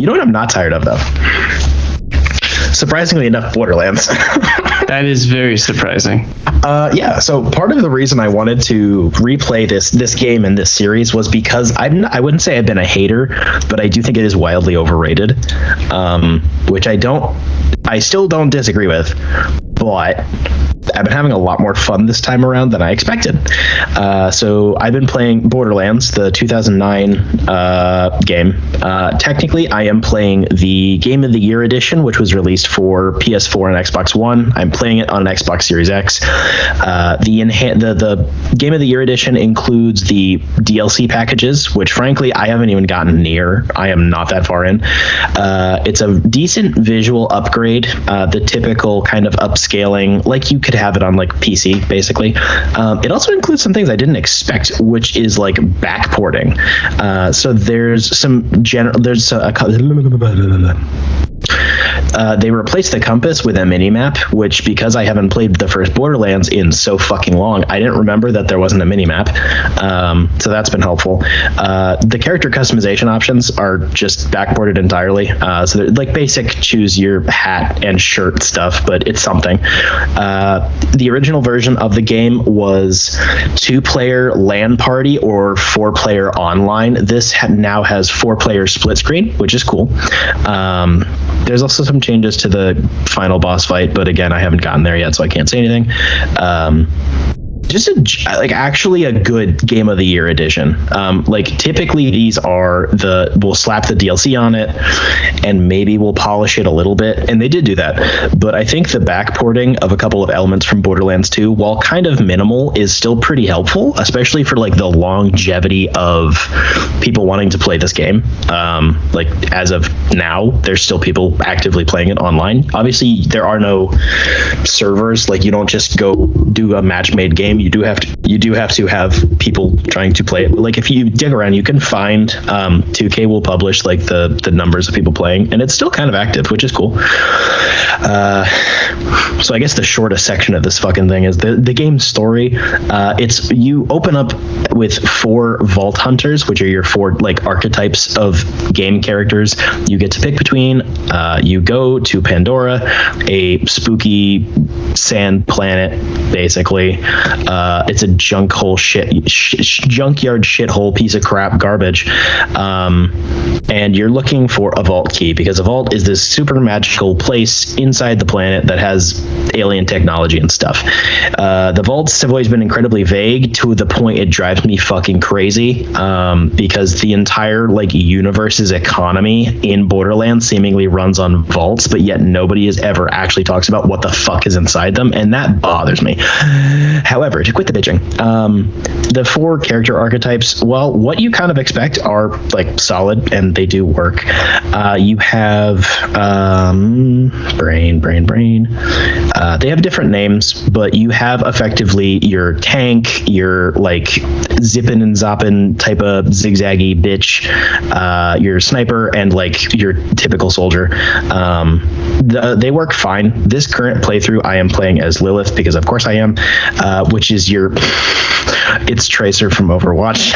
You know what I'm not tired of, though? Surprisingly enough, Borderlands. That is very surprising. Yeah, so part of the reason I wanted to replay this game and this series was because I wouldn't say I've been a hater, but I do think it is wildly overrated, which I still don't disagree with, but I've been having a lot more fun this time around than I expected. So I've been playing Borderlands, the 2009 game. Technically, I am playing the Game of the Year edition, which was released for PS4 and Xbox One. I'm playing it on an Xbox Series X. The Game of the Year edition includes the DLC packages, which frankly I haven't even gotten near. I am not that far in. It's a decent visual upgrade, the typical kind of upscaling, like you could have it on like PC, basically. It also includes some things I didn't expect, which is like backporting. So there's some they replaced the compass with a mini-map, which, because I haven't played the first Borderlands in so fucking long, I didn't remember that there wasn't a mini-map. So that's been helpful. The character customization options are just backported entirely. So they're like basic choose your hat and shirt stuff, but it's something. The original version of the game was 2-player LAN party or 4-player online. This now has 4-player split screen, which is cool. There's also some changes to the final boss fight, but again, I haven't gotten there yet, so I can't say anything. Just actually a good Game of the Year edition. Like typically these are we'll slap the DLC on it and maybe we'll polish it a little bit, and they did do that. But I think the backporting of a couple of elements from Borderlands 2, while kind of minimal, is still pretty helpful, especially for like the longevity of people wanting to play this game. Like as of now, there's still people actively playing it online. Obviously, there are no servers. Like you don't just go do a match-made game. You do have to have people trying to play it. But like if you dig around, you can find 2K will publish like the numbers of people playing, and it's still kind of active, which is cool. So I guess the shortest section of this fucking thing is the game's story. It's you open up with 4 Vault Hunters, which are your 4 like archetypes of game characters you get to pick between. You go to Pandora, a spooky sand planet, basically. It's a junkyard shithole piece of crap garbage. And you're looking for a vault key, because a vault is this super magical place inside the planet that has alien technology and stuff. The vaults have always been incredibly vague, to the point it drives me fucking crazy, because the entire like universe's economy in Borderlands seemingly runs on vaults, but yet nobody has ever actually talks about what the fuck is inside them, and that bothers me. However, to quit the bitching, the 4 character archetypes, well, what you kind of expect are like solid, and they do work. You have brain. They have different names, but you have effectively your tank, your like zippin' and zoppin' type of zigzaggy bitch, your sniper, and like your typical soldier. They work fine. This current playthrough, I am playing as Lilith, because of course I am, which is it's Tracer from Overwatch.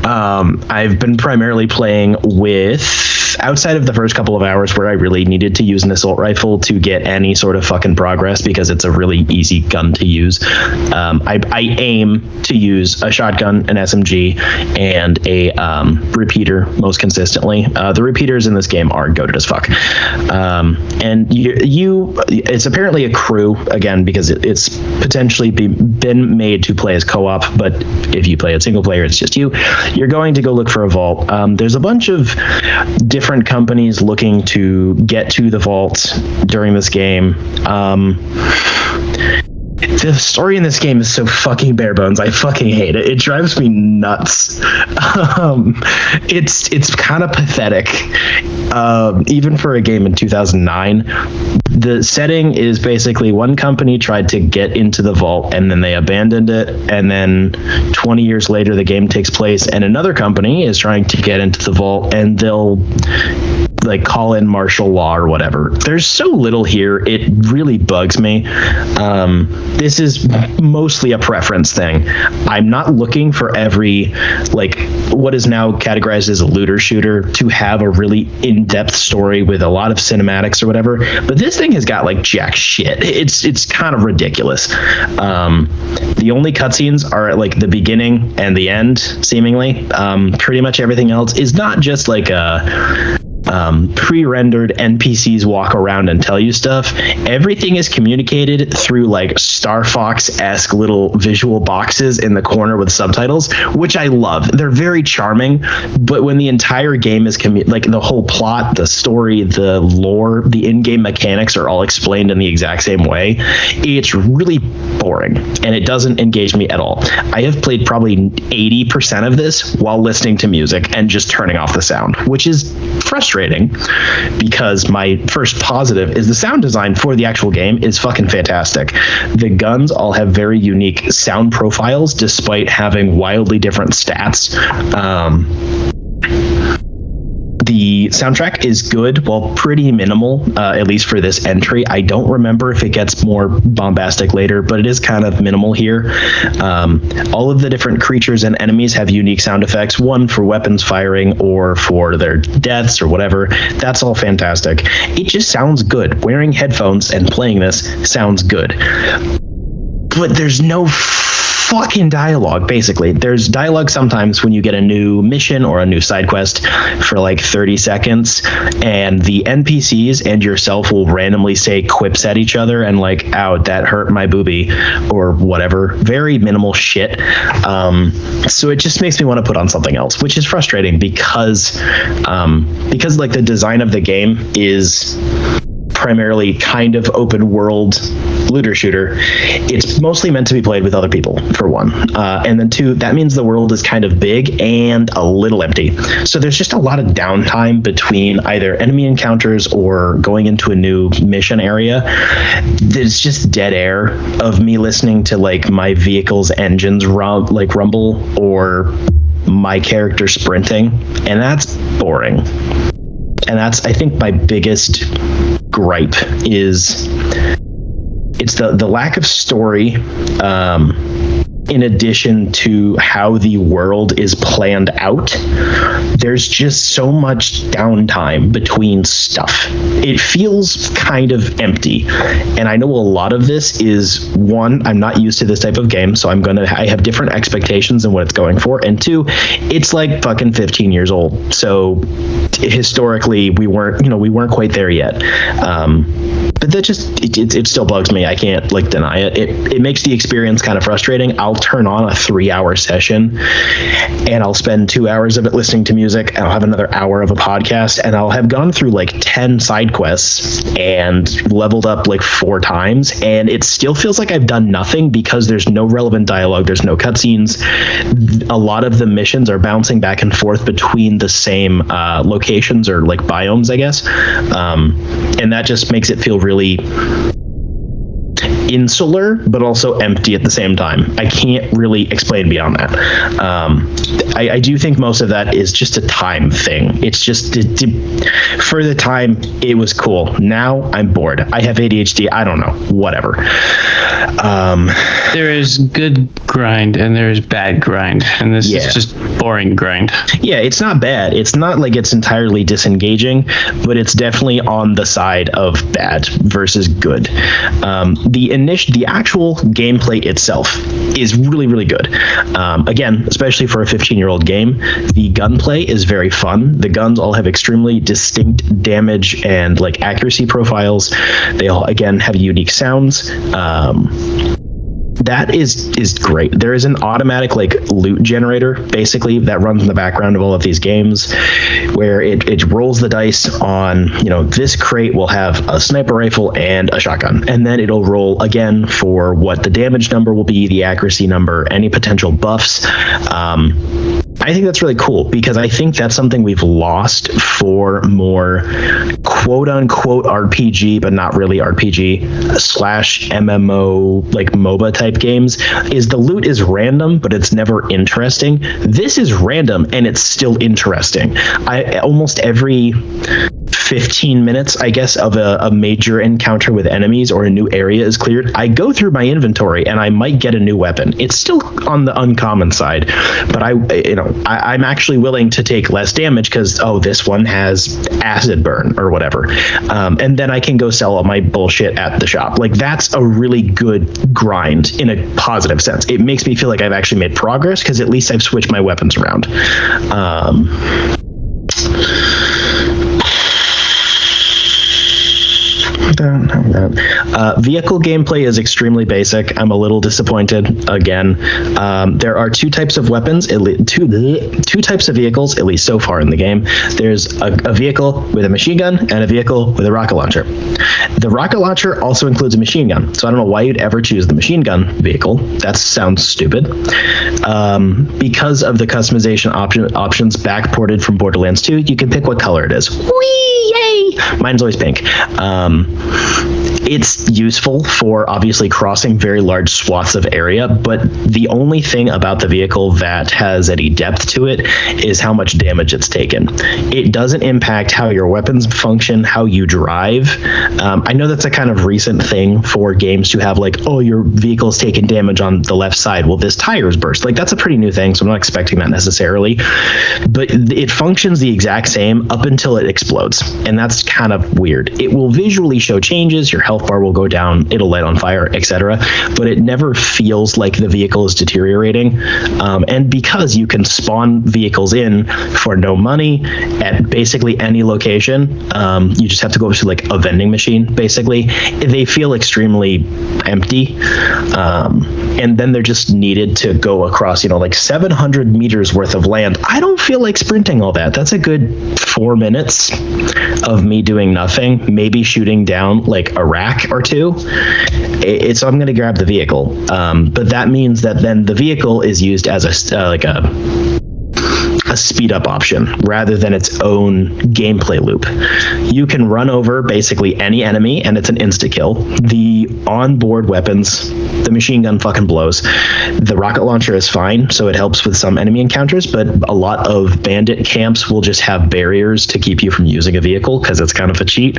I've been primarily playing with, outside of the first couple of hours where I really needed to use an assault rifle to get any sort of fucking progress, because it's a really easy gun to use. I aim to use a shotgun, an SMG, and a repeater most consistently. The repeaters in this game are goated as fuck. And it's apparently a crew, again, because it's potentially been made to play as co-op, but if you play it single player, it's just you're going to go look for a vault. There's a bunch of different companies looking to get to the vault during this game. The story in this game is so fucking bare bones. I fucking hate it. It drives me nuts. It's kind of pathetic. Even for a game in 2009, the setting is basically one company tried to get into the vault and then they abandoned it, and then 20 years later the game takes place and another company is trying to get into the vault, and they'll like call in martial law or whatever. There's so little here, it really bugs me. This is mostly a preference thing. I'm not looking for every, like, what is now categorized as a looter shooter to have a really in-depth story with a lot of cinematics or whatever, but this thing has got like jack shit. It's kind of ridiculous. The only cutscenes are at like the beginning and the end, seemingly. Pretty much everything else is not just like a pre-rendered NPCs walk around and tell you stuff. Everything is communicated through like Star Fox-esque little visual boxes in the corner with subtitles, which I love. They're very charming, but when the entire game is like the whole plot, the story, the lore, the in-game mechanics are all explained in the exact same way, it's really boring and it doesn't engage me at all. I have played probably 80% of this while listening to music and just turning off the sound, which is frustrating because my first positive is the sound design for the actual game is fucking fantastic. The guns all have very unique sound profiles despite having wildly different stats. The soundtrack is good, well, pretty minimal, at least for this entry. I don't remember if it gets more bombastic later, but it is kind of minimal here. All of the different creatures and enemies have unique sound effects, one for weapons firing or for their deaths or whatever. That's all fantastic. It just sounds good. Wearing headphones and playing this sounds good. But there's no fucking dialogue. Basically, there's dialogue sometimes when you get a new mission or a new side quest for like 30 seconds, and the NPCs and yourself will randomly say quips at each other and like, ow, that hurt my boobie or whatever. Very minimal shit. So it just makes me want to put on something else, which is frustrating because like the design of the game is primarily kind of open world looter shooter. It's mostly meant to be played with other people, for one, and then two, that means the world is kind of big and a little empty, so there's just a lot of downtime between either enemy encounters or going into a new mission area. There's just dead air of me listening to like my vehicle's engines rumble or my character sprinting, and that's boring. And that's, I think, my biggest gripe is it's the lack of story, in addition to how the world is planned out. There's just so much downtime between stuff. It feels kind of empty. And I know a lot of this is, one, I'm not used to this type of game, so I have different expectations than what it's going for. And two, it's like fucking 15 years old. So historically, we weren't quite there yet. But that just, it still bugs me. I can't like deny it. It makes the experience kind of frustrating. I'll turn on a 3-hour session and I'll spend 2 hours of it listening to music, and I'll have another hour of a podcast, and I'll have gone through like 10 side quests and leveled up like 4 times, and it still feels like I've done nothing because there's no relevant dialogue, there's no cutscenes. A lot of the missions are bouncing back and forth between the same locations or like biomes, I guess, and that just makes it feel really insular but also empty at the same time. I can't really explain beyond that. I do think most of that is just a time thing. It's just for the time it was cool. Now I'm bored. I have ADHD. I don't know. Whatever. There is good grind and there is bad grind, and this is just boring grind. Yeah, it's not bad. It's not like it's entirely disengaging, but it's definitely on the side of bad versus good. The actual gameplay itself is really, really good. Again, especially for a 15-year-old game, the gunplay is very fun. The guns all have extremely distinct damage and like accuracy profiles. They all, again, have unique sounds. That is great. There is an automatic like loot generator basically that runs in the background of all of these games, where it rolls the dice on, this crate will have a sniper rifle and a shotgun, and then it'll roll again for what the damage number will be, the accuracy number, any potential buffs. I think that's really cool because I think that's something we've lost for more quote unquote RPG, but not really RPG / MMO like MOBA type games, is the loot is random, but it's never interesting. This is random and it's still interesting. Almost every 15 minutes, I guess, of a major encounter with enemies or a new area is cleared, I go through my inventory and I might get a new weapon. It's still on the uncommon side, but I'm actually willing to take less damage because, this one has acid burn or whatever. And then I can go sell all my bullshit at the shop. Like, that's a really good grind in a positive sense. It makes me feel like I've actually made progress because at least I've switched my weapons around. Vehicle gameplay is extremely basic. I'm a little disappointed again. There are two types of weapons, two types of vehicles, at least so far in the game. There's a vehicle with a machine gun and a vehicle with a rocket launcher. The rocket launcher also includes a machine gun, so I don't know why you'd ever choose the machine gun vehicle. That sounds stupid. Because of the customization options backported from Borderlands 2, you can pick what color it is. Whee! Yay! Mine's always pink. It's useful for obviously crossing very large swaths of area, but the only thing about the vehicle that has any depth to it is how much damage it's taken. It doesn't impact how your weapons function, how you drive. I know that's a kind of recent thing for games to have, like, your vehicle's taken damage on the left side. Well, this tire's burst. Like, that's a pretty new thing, so I'm not expecting that necessarily. But it functions the exact same up until it explodes, and that's kind of weird. It will visually show changes, your health bar will go down, it'll light on fire, etc., but it never feels like the vehicle is deteriorating. And because you can spawn vehicles in for no money at basically any location, you just have to go to like a vending machine, basically. They feel extremely empty, and then they're just needed to go across, like 700 meters worth of land. I don't feel like sprinting all that. That's a good 4 minutes of me doing nothing, maybe shooting down like a rack or two. So I'm going to grab the vehicle, but that means that then the vehicle is used as a speed up option rather than its own gameplay loop. You can run over basically any enemy and it's an insta kill. The onboard weapons, the machine gun fucking blows. The rocket launcher is fine, so it helps with some enemy encounters, but a lot of bandit camps will just have barriers to keep you from using a vehicle because it's kind of a cheat.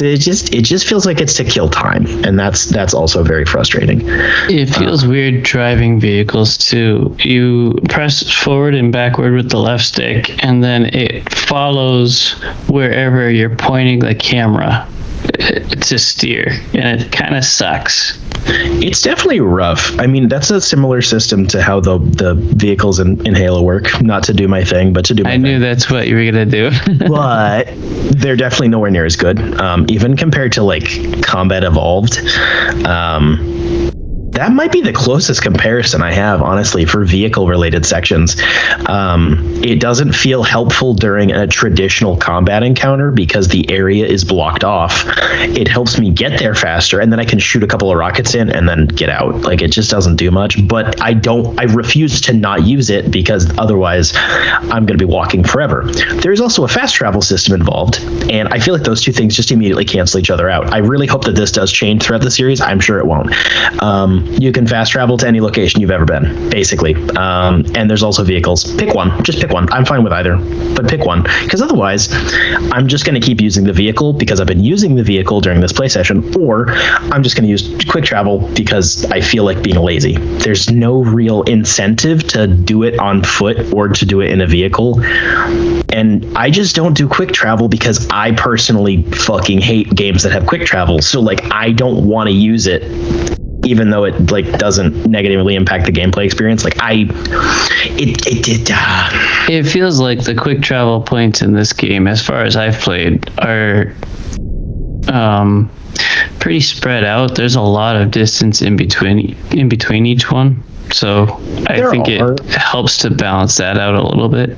It just feels like it's to kill time, and that's also very frustrating. It feels weird driving vehicles too. You press forward and backward with the left stick, and then it follows wherever you're pointing the camera to steer, and it kind of sucks. It's definitely rough. I mean, that's a similar system to how the vehicles in Halo work. Not to do my thing, but to do my thing. I knew that's what you were going to do. But they're definitely nowhere near as good. Even compared to, like, Combat Evolved. That might be the closest comparison I have, honestly, for vehicle-related sections. It doesn't feel helpful during a traditional combat encounter because the area is blocked off. It helps me get there faster, and then I can shoot a couple of rockets in and then get out. Like, it just doesn't do much, but I refuse to not use it because otherwise I'm going to be walking forever. There's also a fast travel system involved, and I feel like those two things just immediately cancel each other out. I really hope that this does change throughout the series. I'm sure it won't. You can fast travel to any location you've ever been, basically. And there's also vehicles. Pick one. Just pick one. I'm fine with either, but pick one. Because otherwise, I'm just going to keep using the vehicle because I've been using the vehicle during this play session, or I'm just going to use quick travel because I feel like being lazy. There's no real incentive to do it on foot or to do it in a vehicle. And I just don't do quick travel because I personally fucking hate games that have quick travel. So, like, I don't want to use it, even though it, like, doesn't negatively impact the gameplay experience. Like, it feels like the quick travel points in this game, as far as I've played, are pretty spread out. There's a lot of distance in between each one, so I think it helps to balance that out a little bit.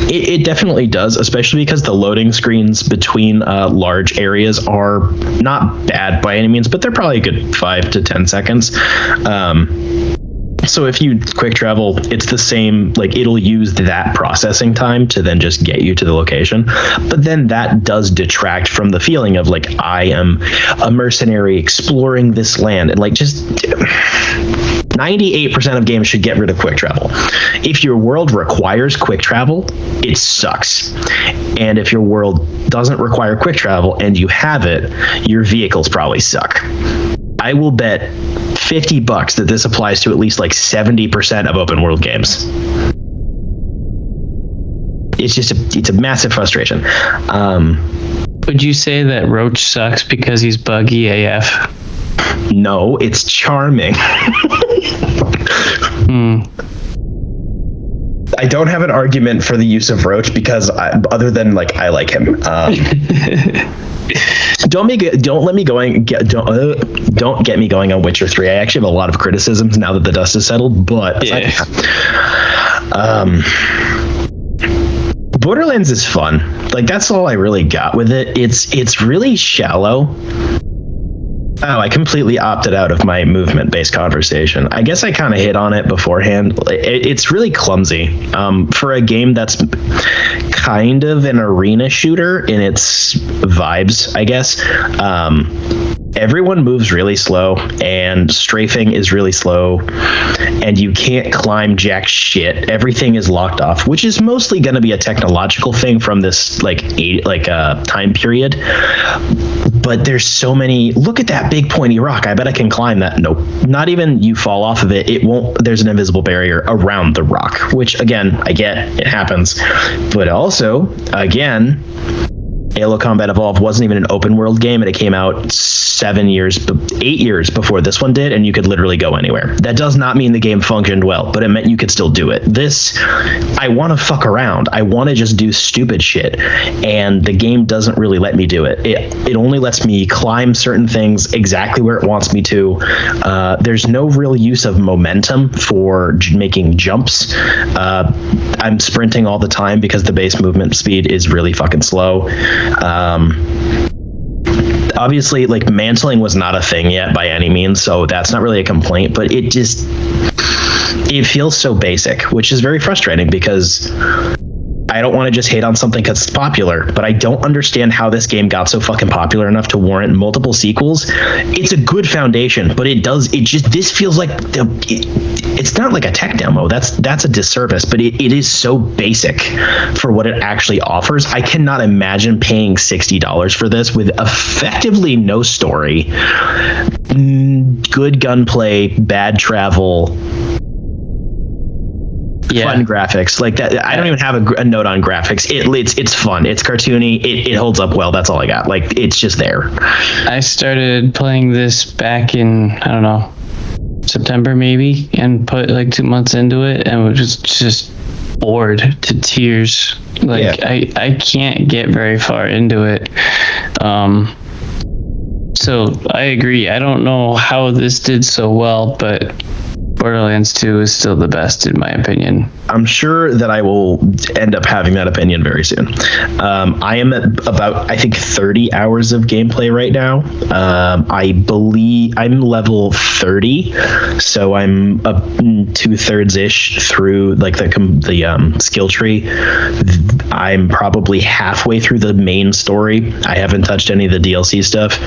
It definitely does, especially because the loading screens between large areas are not bad by any means, but they're probably a good 5 to 10 seconds. So if you quick travel, it's the same, like it'll use that processing time to then just get you to the location. But then that does detract from the feeling of like, I am a mercenary exploring this land. And like, just 98% of games should get rid of quick travel. If your world requires quick travel, it sucks. And if your world doesn't require quick travel and you have it, your vehicles probably suck. I will bet $50 that this applies to at least like 70% of open world games. It's a massive frustration. Would you say that Roach sucks because he's buggy AF? No, it's charming. I don't have an argument for the use of Roach because other than like I like him. Don't get me going on Witcher 3. I actually have a lot of criticisms now that the dust has settled, but yeah. Borderlands is fun. Like that's all I really got with it. It's really shallow. Oh, I completely opted out of my movement-based conversation. I guess I kind of hit on it beforehand. It's really clumsy for a game that's kind of an arena shooter in its vibes, I guess. Everyone moves really slow, and strafing is really slow, and you can't climb jack shit. Everything is locked off, which is mostly going to be a technological thing from this time period. But there's so many. Look at that big pointy rock. I bet I can climb that. Nope. Not even you fall off of it. It won't. There's an invisible barrier around the rock, which again, I get it happens. But also, again, Halo Combat Evolved wasn't even an open world game, and it came out 8 years before this one did, and you could literally go anywhere. That does not mean the game functioned well, but it meant you could still do it. This, I want to fuck around. I want to just do stupid shit, and the game doesn't really let me do it. It only lets me climb certain things exactly where it wants me to. There's no real use of momentum for making jumps. I'm sprinting all the time because the base movement speed is really fucking slow. Obviously, like, mantling was not a thing yet by any means, so that's not really a complaint, but it feels so basic, which is very frustrating because I don't want to just hate on something because it's popular, but I don't understand how this game got so fucking popular enough to warrant multiple sequels. It's a good foundation, but this feels like it's not like a tech demo. That's a disservice, but it is so basic for what it actually offers. I cannot imagine paying $60 for this with effectively no story, good gunplay, bad travel, fun graphics like that. I don't even have a note on graphics. It's fun. It's cartoony. It holds up well. That's all I got. Like, it's just there. I started playing this back in, I don't know, September maybe, and put like 2 months into it, and was just bored to tears. Like, yeah. I can't get very far into it. So I agree. I don't know how this did so well, but Borderlands 2 is still the best in my opinion. I'm sure that I will end up having that opinion very soon. I am at about, I think, 30 hours of gameplay right now. I believe I'm level 30, so I'm up 2/3-ish through like the skill tree. I'm probably halfway through the main story. I haven't touched any of the DLC stuff.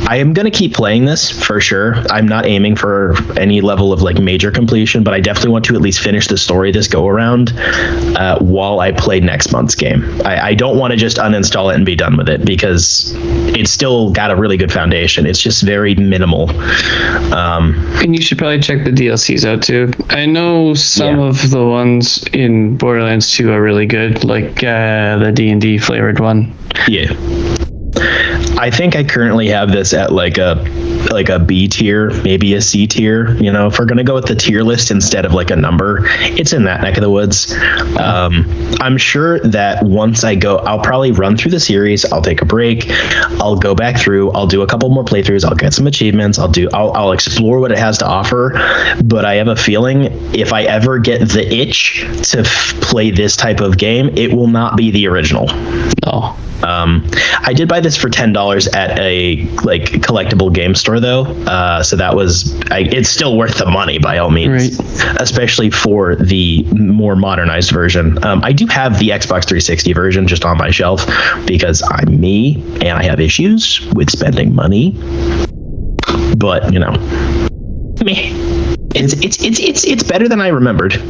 I am going to keep playing this for sure. I'm not aiming for any level of like major completion, but I definitely want to at least finish the story this go around while I play next month's game. I don't want to just uninstall it and be done with it because it's still got a really good foundation. It's just very minimal. And you should probably check the DLCs out too. I know some of the ones in Borderlands 2 are really good, like the D&D flavored one. Yeah. I think I currently have this at like a B tier, maybe a C tier. You know, if we're gonna go with the tier list instead of like a number, it's in that neck of the woods. I'm sure that once I go, I'll probably run through the series. I'll take a break. I'll go back through. I'll do a couple more playthroughs. I'll get some achievements. I'll explore what it has to offer. But I have a feeling if I ever get the itch to play this type of game, it will not be the original. No. I did buy this for $10 at a like collectible game store more though, so that was it's still worth the money by all means, especially for the more modernized version. I do have the Xbox 360 version just on my shelf because I'm me and I have issues with spending money. But meh. It's better than I remembered.